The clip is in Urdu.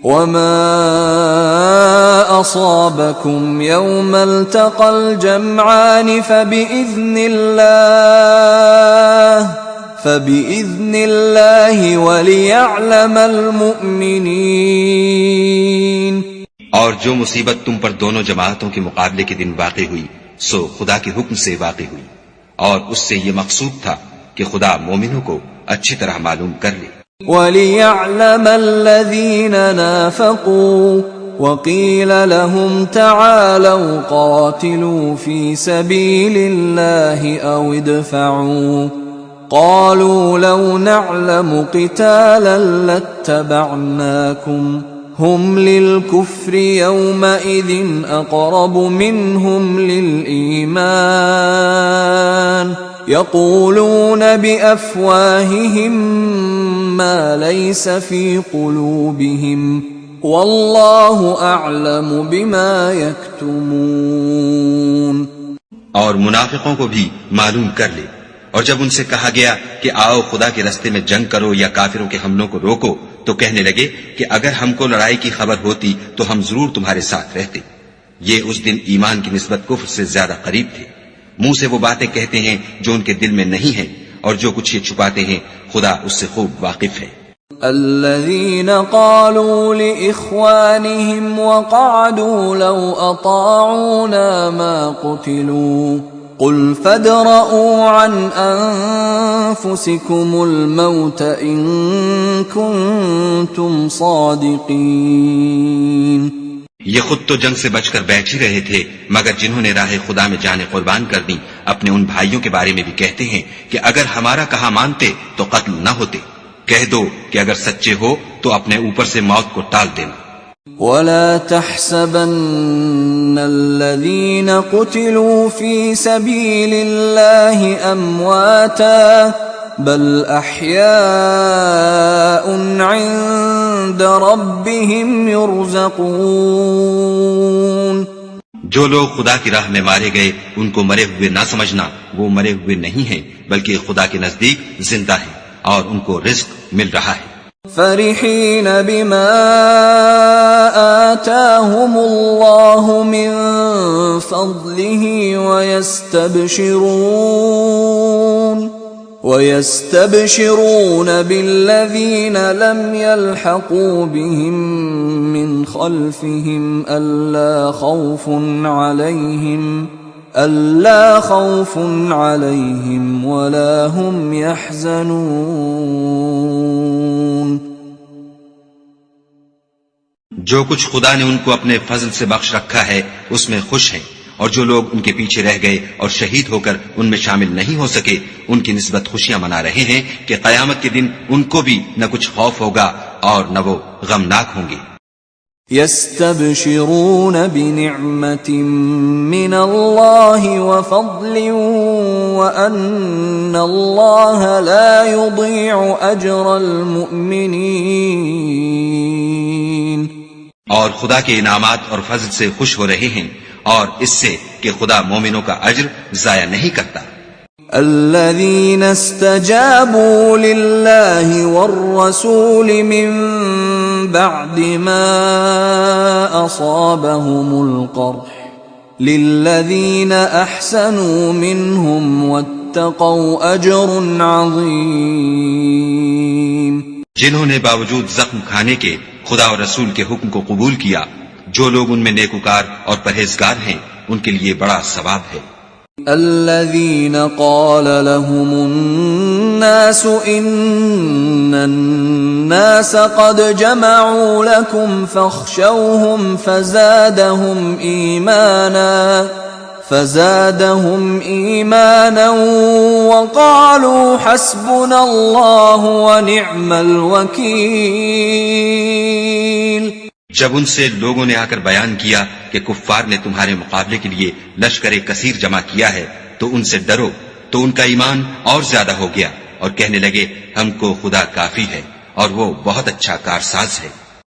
وما أصابكم يوم التقى الجمعان فبإذن الله وليعلم المؤمنين. اور جو مصیبت تم پر دونوں جماعتوں کے مقابلے کے دن واقع ہوئی سو خدا کے حکم سے واقع ہوئی، اور اس سے یہ مقصود تھا کہ خدا مومنوں کو اچھی طرح معلوم کر لے. وَلِيَعْلَمَ الَّذِينَ نَافَقُوا وَقِيلَ لَهُمْ تَعَالَوْا قَاتِلُوا فِي سَبِيلِ اللَّهِ أَوْ ادْفَعُوا قَالُوا لَوْ نَعْلَمُ قِتَالًا لَاتَّبَعْنَاكُمْ هُمْ لِلْكُفْرِ يَوْمَئِذٍ أَقْرَبُ مِنْهُمْ لِلْإِيمَانِ يَقُولُونَ بِأَفْوَاهِهِمْ مَا لَيْسَ فِي قُلُوبِهِمْ وَاللَّهُ أَعْلَمُ بِمَا يَكْتُمُونَ. اور منافقوں کو بھی معلوم کر لے. اور جب ان سے کہا گیا کہ آؤ خدا کے راستے میں جنگ کرو یا کافروں کے حملوں کو روکو تو کہنے لگے کہ اگر ہم کو لڑائی کی خبر ہوتی تو ہم ضرور تمہارے ساتھ رہتے. یہ اس دن ایمان کی نسبت کفر سے زیادہ قریب تھے. منہ سے وہ باتیں کہتے ہیں جو ان کے دل میں نہیں ہیں، اور جو کچھ یہ چھپاتے ہیں خدا اس سے خوب واقف ہے. الذين قالوا لإخوانهم وقعدوا لو أطاعونا ما قتلوا قل فادرءوا عن أنفسكم الموت إن كنتم صادقين. یہ خود تو جنگ سے بچ کر بیٹھ ہی رہے تھے، مگر جنہوں نے راہ خدا میں جانیں قربان کر دیں اپنے ان بھائیوں کے بارے میں بھی کہتے ہیں کہ اگر ہمارا کہا مانتے تو قتل نہ ہوتے. کہہ دو کہ اگر سچے ہو تو اپنے اوپر سے موت کو ٹال دینا. وَلَا تَحْسَبَنَّ الَّذِينَ قُتِلُوا فِي سَبِيلِ اللَّهِ أَمْوَاتًا بَلْ أَحْيَاءٌ عِندَ رَبِّهِمْ يُرْزَقُونَ. جو لوگ خدا کی راہ میں مارے گئے ان کو مرے ہوئے نہ سمجھنا، وہ مرے ہوئے نہیں ہیں بلکہ خدا کے نزدیک زندہ ہیں اور ان کو رزق مل رہا ہے. فرحين بما آتاهم الله من فضله ويستبشرون بالذين لم يلحقوا بهم من خلفهم ألا خوف عليهم ولا هم يحزنون. جو کچھ خدا نے ان کو اپنے فضل سے بخش رکھا ہے اس میں خوش ہیں، اور جو لوگ ان کے پیچھے رہ گئے اور شہید ہو کر ان میں شامل نہیں ہو سکے ان کی نسبت خوشیاں منا رہے ہیں کہ قیامت کے دن ان کو بھی نہ کچھ خوف ہوگا اور نہ وہ غمناک ہوں گے. يستبشرون بنعمة من الله وفضل وأن الله لا يضيع أجر المؤمنين. اور خدا کے انعامات اور فضل سے خوش ہو رہے ہیں اور اس سے کہ خدا مومنوں کا اجر ضائع نہیں کرتا. الذين استجابوا لله والرسول من بعد ما أصابهم القرح للذين أحسنوا منهم واتقوا أجر عظيم. جنہوں نے باوجود زخم کھانے کے خدا اور رسول کے حکم کو قبول کیا، جو لوگ ان میں نیکوکار اور پرہیزگار ہیں ان کے لیے بڑا ثواب ہے. الذين قال لهم الناس إن الناس قد جمعوا لكم فاخشوهم فزادهم إيمانا وقالوا حسبنا الله ونعم الوكيل. جب ان سے لوگوں نے آ کر بیان کیا کہ کفار نے تمہارے مقابلے کے لیے لشکر کثیر جمع کیا ہے تو ان سے ڈرو، تو ان کا ایمان اور زیادہ ہو گیا اور کہنے لگے ہم کو خدا کافی ہے اور وہ بہت اچھا کارساز ہے.